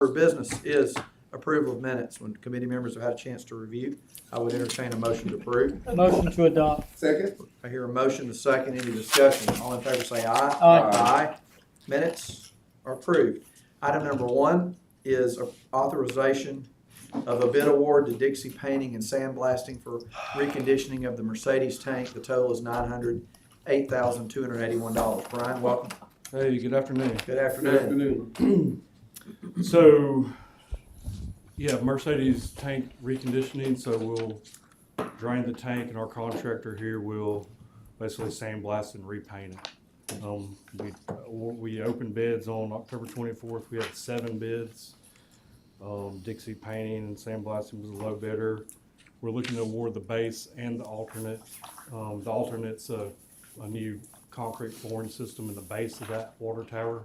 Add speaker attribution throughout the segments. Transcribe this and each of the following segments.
Speaker 1: First business is approval of minutes. When committee members have had a chance to review, I would entertain a motion to approve.
Speaker 2: Motion to adopt.
Speaker 3: Second.
Speaker 1: I hear a motion, a second, any discussion? All in favor say aye.
Speaker 2: Aye.
Speaker 1: Minutes are approved. Item number 1 is authorization of a bid award to Dixie Painting and Sandblasting for reconditioning of the Mercedes tank. The total is $908,281. Brian, welcome.
Speaker 4: Hey, good afternoon.
Speaker 1: Good afternoon.
Speaker 4: So, yeah, Mercedes tank reconditioning, so we'll drain the tank and our contractor here will basically sandblast and repaint it. We opened bids on October 24th. We had 7 bids. Dixie Painting and Sandblasting was a low bidder. We're looking to award the base and the alternate. The alternate's a new concrete flooring system in the base of that water tower.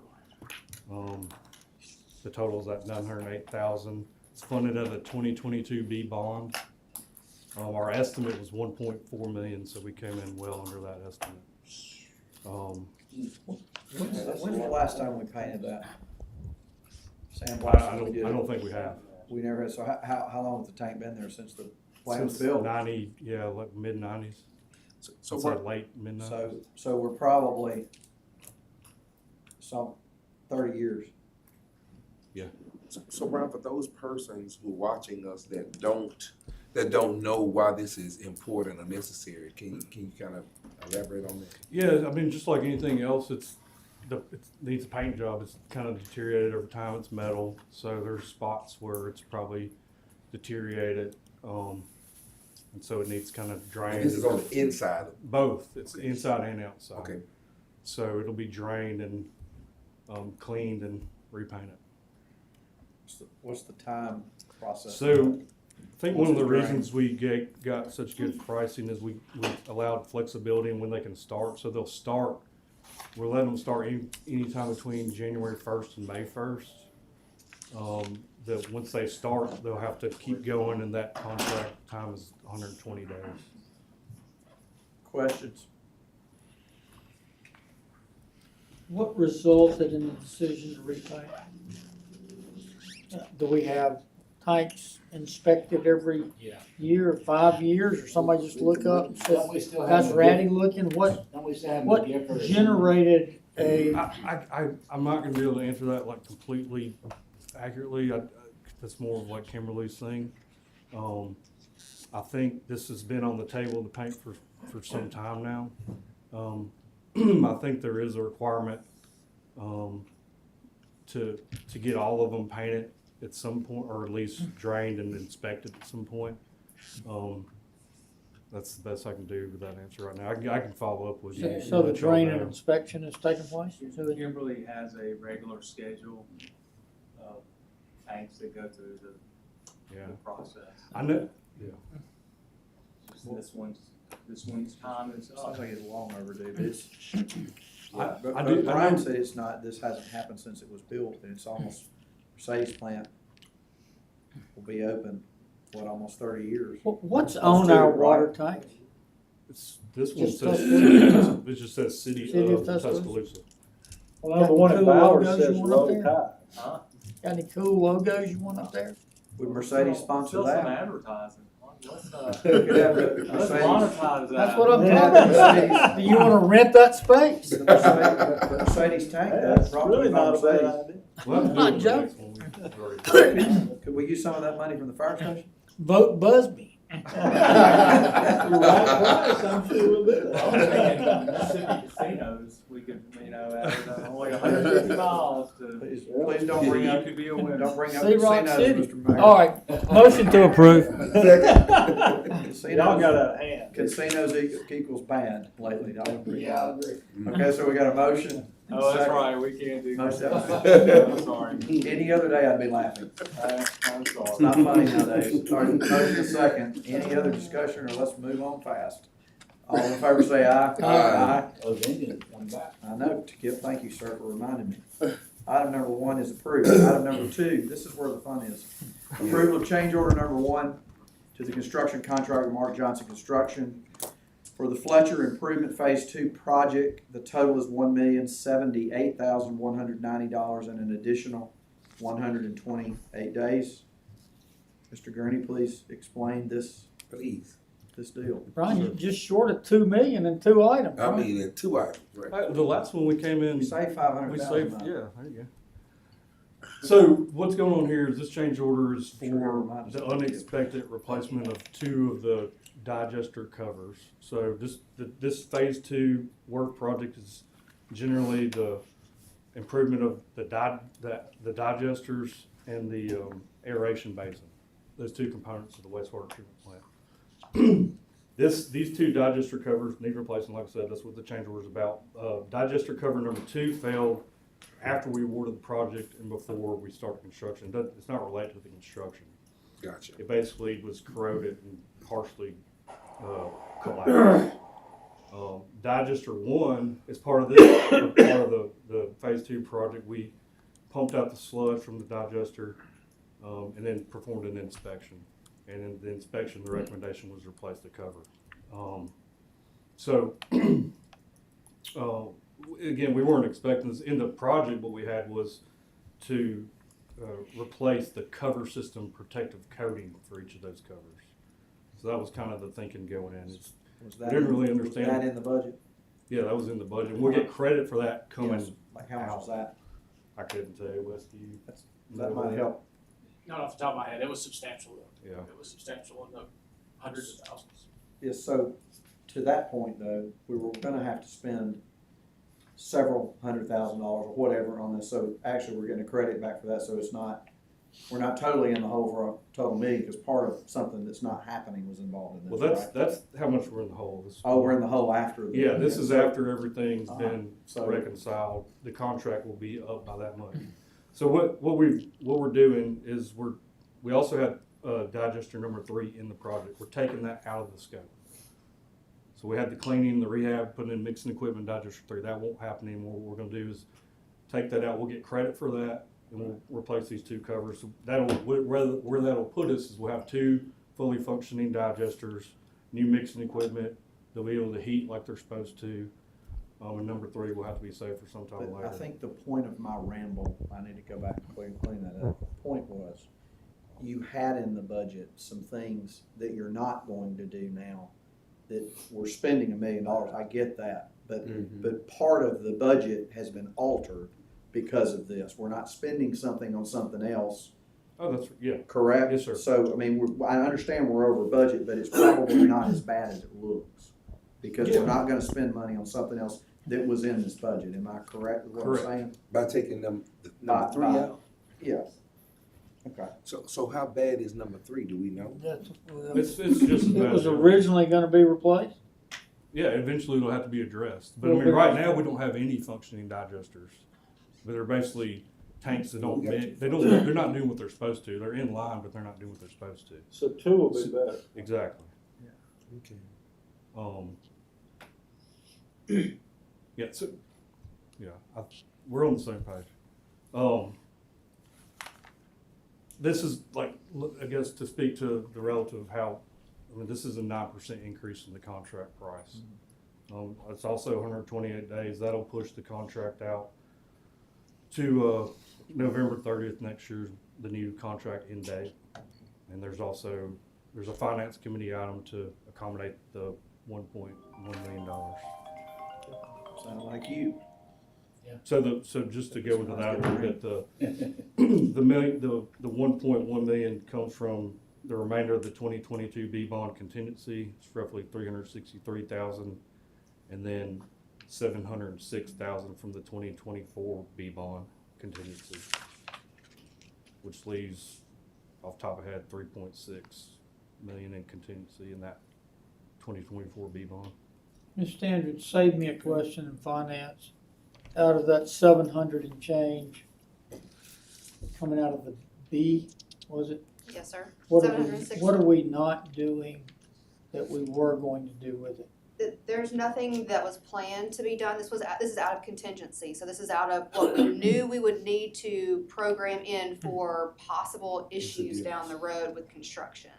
Speaker 4: The total is at $908,000. It's funded out of the 2022 B bond. Our estimate was $1.4 million, so we came in well under that estimate.
Speaker 1: When's the last time we painted that?
Speaker 4: I
Speaker 1: Sandblasting?
Speaker 4: don't think we have.
Speaker 1: We never had. So how long has the tank been there since the plant was
Speaker 4: Since
Speaker 1: built?
Speaker 4: 90, yeah, like mid-90s.
Speaker 3: So
Speaker 4: It's
Speaker 3: what,
Speaker 4: like late mid-90s.
Speaker 1: So we're probably some 30 years.
Speaker 3: so Brian, for those persons who are watching us that don't know why this is important or necessary, can you kind of elaborate on that?
Speaker 4: Yeah, I mean, just like anything else, it needs a paint job. It's kind of deteriorated over time. It's metal, so there's spots where it's probably deteriorated, and so it needs kind of drained.
Speaker 3: And this is on the inside.
Speaker 4: Both. It's inside and outside.
Speaker 3: Okay.
Speaker 4: So it'll be drained and cleaned and repainted.
Speaker 1: What's the time process?
Speaker 4: So I think one of the
Speaker 1: Once it's
Speaker 4: reasons we got such good pricing is we allowed flexibility in when they can start. So they'll start. We're letting them start anytime between January 1st and May 1st. That once they start, they'll have to keep going, and that contract time is 120 days.
Speaker 1: Questions?
Speaker 2: What resulted in the decision to repaint? Do we have tanks inspected every year, 5 years, or somebody just look up and
Speaker 5: Don't we
Speaker 2: says,
Speaker 5: still have
Speaker 2: that's
Speaker 5: the
Speaker 2: ratty looking? What
Speaker 5: Don't we still have
Speaker 2: what
Speaker 5: the difference?
Speaker 2: generated a,
Speaker 4: I'm not going to be able to answer that like completely accurately. That's more of like Kimberly's thing. I think this has been on the table to paint for some time now. I think there is a requirement to get all of them painted at some point, or at least drained and inspected at some point. That's the best I can do with that answer right now. I can follow up with you.
Speaker 2: so the
Speaker 4: let y'all
Speaker 2: drain and
Speaker 4: know.
Speaker 2: inspection is taking place?
Speaker 6: Kimberly has a regular schedule of tanks that go through the
Speaker 4: Yeah,
Speaker 6: process.
Speaker 4: I know. Yeah.
Speaker 6: Just this one's time is up.
Speaker 1: Sounds like it's long overdue. It's,
Speaker 4: I
Speaker 1: but
Speaker 4: do- I
Speaker 1: Brian
Speaker 4: know-
Speaker 1: said it's not. This hasn't happened since it was built, and it's almost Mercedes plant will be open. What, almost 30 years?
Speaker 2: What's
Speaker 1: Let's
Speaker 2: on
Speaker 1: do
Speaker 2: our
Speaker 1: it
Speaker 2: water
Speaker 1: right.
Speaker 2: tank?
Speaker 4: This one
Speaker 2: Just
Speaker 4: says,
Speaker 2: Tuscaloosa?
Speaker 4: it just says City
Speaker 2: City of
Speaker 4: of
Speaker 2: Tuscaloosa.
Speaker 4: Tuscaloosa.
Speaker 7: Well, the one
Speaker 2: Got
Speaker 7: at
Speaker 2: cool
Speaker 7: Bowers
Speaker 2: logos
Speaker 7: says
Speaker 2: you want up
Speaker 7: low
Speaker 2: there?
Speaker 7: tide.
Speaker 6: Huh?
Speaker 2: Got any cool logos you want up there?
Speaker 1: Would Mercedes sponsor
Speaker 6: Still some
Speaker 1: that?
Speaker 6: advertising. Let's
Speaker 1: Could have the
Speaker 6: let's
Speaker 1: Mercedes-
Speaker 6: monetize that.
Speaker 2: That's what I'm
Speaker 1: Yeah,
Speaker 2: talking
Speaker 1: Mercedes-
Speaker 2: about. Do you wanna rent that space?
Speaker 1: The Mercedes tank.
Speaker 7: That's
Speaker 1: brought to you
Speaker 7: really
Speaker 1: by
Speaker 7: not a bad
Speaker 1: Mercedes.
Speaker 7: idea.
Speaker 4: We'll have to do
Speaker 2: Not
Speaker 4: it with the next
Speaker 2: joking.
Speaker 4: one. We've already-
Speaker 1: Could we use some of that money from the fire station?
Speaker 2: Vote Busby.
Speaker 7: For the right price, I'm sure we'll do
Speaker 6: I was thinking
Speaker 7: that.
Speaker 6: Mississippi casinos, we could, add only 150 miles to.
Speaker 1: Please don't bring up,
Speaker 6: Could be a winner.
Speaker 1: don't bring up
Speaker 2: Sea Rock
Speaker 1: casinos,
Speaker 2: City.
Speaker 1: Mr. Mayor.
Speaker 2: All right, motion to approve.
Speaker 7: Y'all got a hand.
Speaker 1: Casinos equals bad lately. I would agree.
Speaker 5: Yeah, I agree.
Speaker 1: Okay, so we got a motion.
Speaker 6: Oh, that's
Speaker 1: Second.
Speaker 6: right, we can't do
Speaker 1: Most
Speaker 6: that. I'm sorry.
Speaker 1: Any other day I'd be laughing.
Speaker 6: I'm
Speaker 1: It's
Speaker 6: sorry.
Speaker 1: not funny nowadays. All right, motion is second. Any other discussion, or let's move on fast? All in favor say aye.
Speaker 5: Aye. Those Indians come back.
Speaker 1: I know, Kip, thank you, sir, for reminding me. Item number 1 is approved. Item number 2, this is where the fun is. Approval of change order number 1 to the construction contract with Mark Johnson Construction for the Fletcher Improvement Phase 2 project. The total is $1,078,190 and an additional 128 days. Mr. Gurney, please explain this
Speaker 3: Please.
Speaker 1: deal.
Speaker 2: Brian, you're just short of 2 million in 2 items,
Speaker 3: I
Speaker 2: right?
Speaker 3: mean, in 2 items, right?
Speaker 4: The last one we came in,
Speaker 1: We saved
Speaker 4: we
Speaker 1: 500,000.
Speaker 4: saved, yeah, there you go. So what's going on here is this change order is for the unexpected replacement of 2 of the digester covers. So this phase 2 work project is generally the improvement of the digesters and the aeration basin. Those 2 components of the wastewater treatment plant. These 2 digester covers need replacing. Like I said, that's what the change order is about. Digester cover number 2 failed after we awarded the project and before we started construction. It's not related to the construction.
Speaker 3: Gotcha.
Speaker 4: It basically was corroded and partially collapsed. Digester 1 is part of this, part of the phase 2 project. We pumped out the sludge from the digester and then performed an inspection. And in the inspection, the recommendation was to replace the cover. Again, we weren't expecting this. In the project, what we had was to replace the cover system protective coating for each of those covers. So that was kind of the thinking going in.
Speaker 1: Was
Speaker 4: I didn't really understand.
Speaker 1: Was that in the budget?
Speaker 4: Yeah, that was in the budget. We'll get credit for that coming.
Speaker 1: Yes. Like how much was that?
Speaker 4: I couldn't tell you, Wes, do you?
Speaker 1: That might help.
Speaker 8: Not off the top of my head, it was substantial though.
Speaker 4: Yeah.
Speaker 8: It was substantial in the hundreds of thousands.
Speaker 1: Yes, so to that point though, we were gonna have to spend several $100,000 or whatever on this, so actually we're getting a credit back for that, so it's not, we're not totally in the hole for a total million, because part of something that's not happening was involved in this,
Speaker 4: Well,
Speaker 1: right?
Speaker 4: that's how much we're in the hole.
Speaker 1: Oh, we're in the hole after.
Speaker 4: Yeah, this is after everything's
Speaker 1: Uh-huh.
Speaker 4: been
Speaker 1: So-
Speaker 4: reconciled. The contract will be up by that much. So what we're doing is we also have digester number 3 in the project. We're taking that out of the scope. So we had the cleaning, the rehab, putting in mixing equipment, digester 3. That won't happen anymore. What we're gonna do is take that out. We'll get credit for that, and we'll replace these 2 covers. So where that'll put us is we'll have 2 fully functioning digesters, new mixing equipment. They'll be able to heat like they're supposed to. And number 3 will have to be saved for some time
Speaker 1: But
Speaker 4: later.
Speaker 1: I think the point of my ramble, I need to go back and clean that up. The point was, you had in the budget some things that you're not going to do now, that we're spending $1 million, I get that. But part of the budget has been altered because of this. We're not spending something on something else,
Speaker 4: Oh, that's, yeah.
Speaker 1: correct?
Speaker 4: Yes, sir.
Speaker 1: So, I mean, I understand we're over budget, but it's probably not as bad as it looks. Because
Speaker 4: Yeah.
Speaker 1: we're not gonna spend money on something else that was in this budget, am I correct with what I'm
Speaker 4: Correct.
Speaker 1: saying?
Speaker 3: By taking number
Speaker 1: By-
Speaker 3: 3
Speaker 1: by-
Speaker 3: out?
Speaker 1: Yeah. Okay.
Speaker 3: So how bad is number 3? Do we know?
Speaker 4: It's just as
Speaker 2: It
Speaker 4: bad
Speaker 2: was
Speaker 4: as
Speaker 2: originally gonna be replaced?
Speaker 4: Yeah, eventually it'll have to be addressed. But I
Speaker 2: Well,
Speaker 4: mean, right
Speaker 2: but-
Speaker 4: now, we don't have any functioning digesters. But they're basically tanks that don't,
Speaker 3: We got
Speaker 4: they're not doing what they're supposed to. They're in line, but they're not doing what they're supposed to.
Speaker 7: So 2 will be better.
Speaker 4: Exactly.
Speaker 3: Okay.
Speaker 4: Yeah, so, yeah, we're on the same page. This is like, I guess to speak to the relative of how, I mean, this is a 9% increase in the contract price. It's also 128 days. That'll push the contract out to November 30th next year, the new contract end date. And there's a finance committee item to accommodate the $1.1 million.
Speaker 1: Sound like you.
Speaker 4: So just to go into that a little bit, the 1.1 million comes from the remainder of the 2022 B bond contingency. It's roughly 363,000, and then 706,000 from the 2024 B bond contingency, which leaves off the top of my head 3.6 million in contingency in that 2024 B bond.
Speaker 2: Mr. Andrews, save me a question in finance. Out of that 700 and change, coming out of the B, was it?
Speaker 9: Yes, sir.
Speaker 2: What
Speaker 9: 760.
Speaker 2: are we not doing that we were going to do with it?
Speaker 9: There's nothing that was planned to be done. This is out of contingency. So this is out of what we knew we would need to program in for possible issues down the road with construction.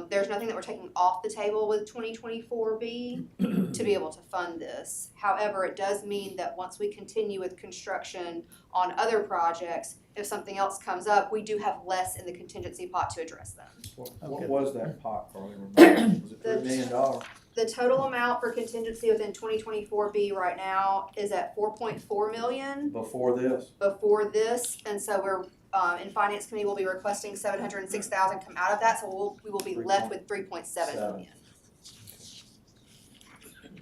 Speaker 9: There's nothing that we're taking off the table with 2024B to be able to fund this. However, it does mean that once we continue with construction on other projects if something else comes up, we do have less in the contingency pot to address them.
Speaker 1: What
Speaker 2: Okay.
Speaker 1: was that pot, Carly? Remind me. Was it $3 million?
Speaker 9: The total amount for contingency within 2024B right now is at 4.4 million
Speaker 1: Before this?
Speaker 9: before this, and so we're, in finance committee, we'll be requesting 706,000 come out of that, so we will be left with 3.7 million.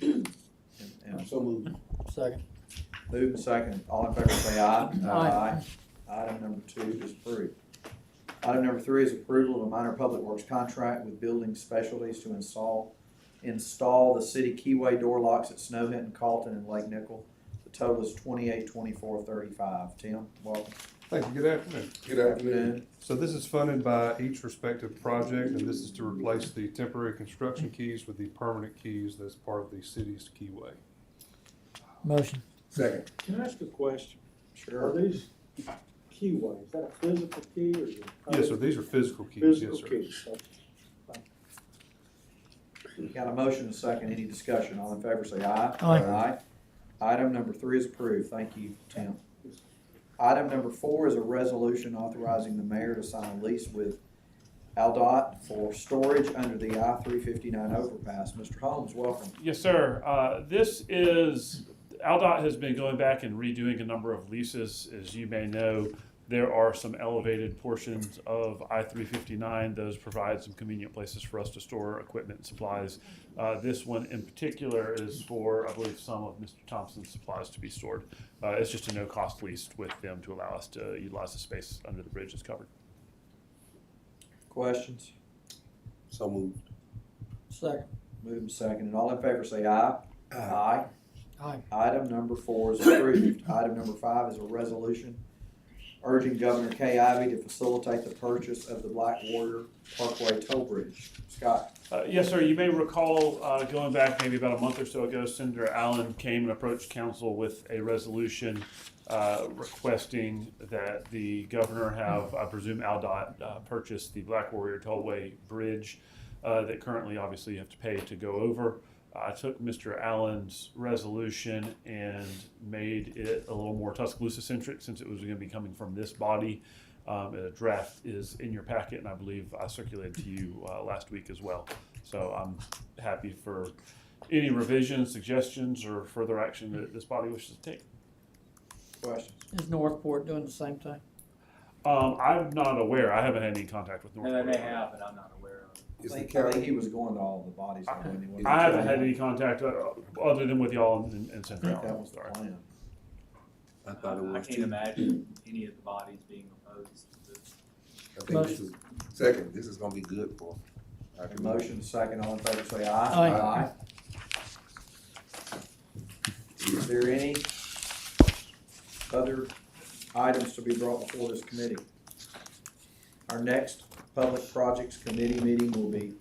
Speaker 1: And
Speaker 5: So moved.
Speaker 2: Second.
Speaker 1: moved and seconded. All in favor say aye.
Speaker 2: Aye.
Speaker 1: Item number 2 is approved. Item number 3 is approval of a minor public works contract with Building Specialties to install the city keyway door locks at Snow Hinton, Calton, and Lake Nickel. The total is $28,2435. Tim, welcome.
Speaker 4: Thank you, good afternoon.
Speaker 3: Good afternoon.
Speaker 4: So this is funded by each respective project, and this is to replace the temporary construction keys with the permanent keys that's part of the city's keyway.
Speaker 2: Motion.
Speaker 3: Second.
Speaker 7: Can I ask a question?
Speaker 1: Sure.
Speaker 7: Are these keyways, is that a physical key or is it?
Speaker 4: Yes, sir, these are physical keys, yes,
Speaker 7: Physical
Speaker 4: sir.
Speaker 7: keys.
Speaker 1: Got a motion and a second. Any discussion? All in favor say aye.
Speaker 2: Aye.
Speaker 1: Item number 3 is approved. Thank you, Tim. Item number 4 is a resolution authorizing the mayor to sign a lease with Aldott for storage under the I-359 overpass. Mr. Holmes, welcome.
Speaker 10: Yes, sir. Aldott has been going back and redoing a number of leases. As you may know, there are some elevated portions of I-359. Those provide some convenient places for us to store equipment and supplies. This one in particular is for, I believe, some of Mr. Thompson's supplies to be stored. It's just a no-cost lease with them to allow us to utilize the space under the bridge that's covered.
Speaker 1: Questions?
Speaker 3: So moved.
Speaker 2: Second.
Speaker 1: Moved and seconded. All in favor say aye. Aye.
Speaker 2: Aye.
Speaker 1: Item number 4 is approved. Item number 5 is a resolution urging Governor Kay Ivey to facilitate the purchase of the Black Warrior Parkway toll bridge. Scott?
Speaker 10: Yes, sir. You may recall going back maybe about a month or so ago, Senator Allen came and approached council with a resolution requesting that the governor have, I presume, Aldott purchase the Black Warrior Tollway Bridge that currently obviously you have to pay to go over. I took Mr. Allen's resolution and made it a little more Tuscaloosa centric since it was going to be coming from this body. A draft is in your packet, and I believe I circulated to you last week as well. So I'm happy for any revisions, suggestions, or further action that this body wishes to take.
Speaker 1: Questions?
Speaker 2: Is Northport doing the same thing?
Speaker 10: I'm not aware. I haven't had any contact with North.
Speaker 6: And they may have, but I'm not aware of it.
Speaker 3: Is
Speaker 1: I
Speaker 3: the
Speaker 1: think
Speaker 3: county,
Speaker 1: he was going to all the bodies. Wasn't he?
Speaker 10: I haven't had any contact other than with y'all and
Speaker 1: I
Speaker 10: Central.
Speaker 1: think that was the plan.
Speaker 3: I thought it
Speaker 6: I
Speaker 3: was
Speaker 6: can't
Speaker 3: two.
Speaker 6: imagine any of the bodies being opposed to this.
Speaker 3: I think this is, second, this is gonna be good for our
Speaker 1: A
Speaker 3: community.
Speaker 1: motion second. All in favor say aye.
Speaker 2: Aye.
Speaker 1: Is there any other items to be brought before this committee? Our next Public Projects Committee meeting will be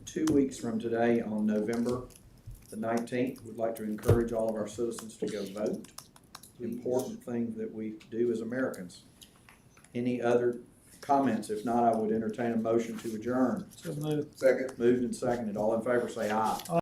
Speaker 1: 2 weeks from today on November the 19th. We'd like to encourage all of our citizens to go vote. Important thing that we do as Americans. Any other comments? If not, I would entertain a motion to adjourn.
Speaker 2: So moved.
Speaker 3: Second.
Speaker 1: Moved and seconded. All in favor say aye.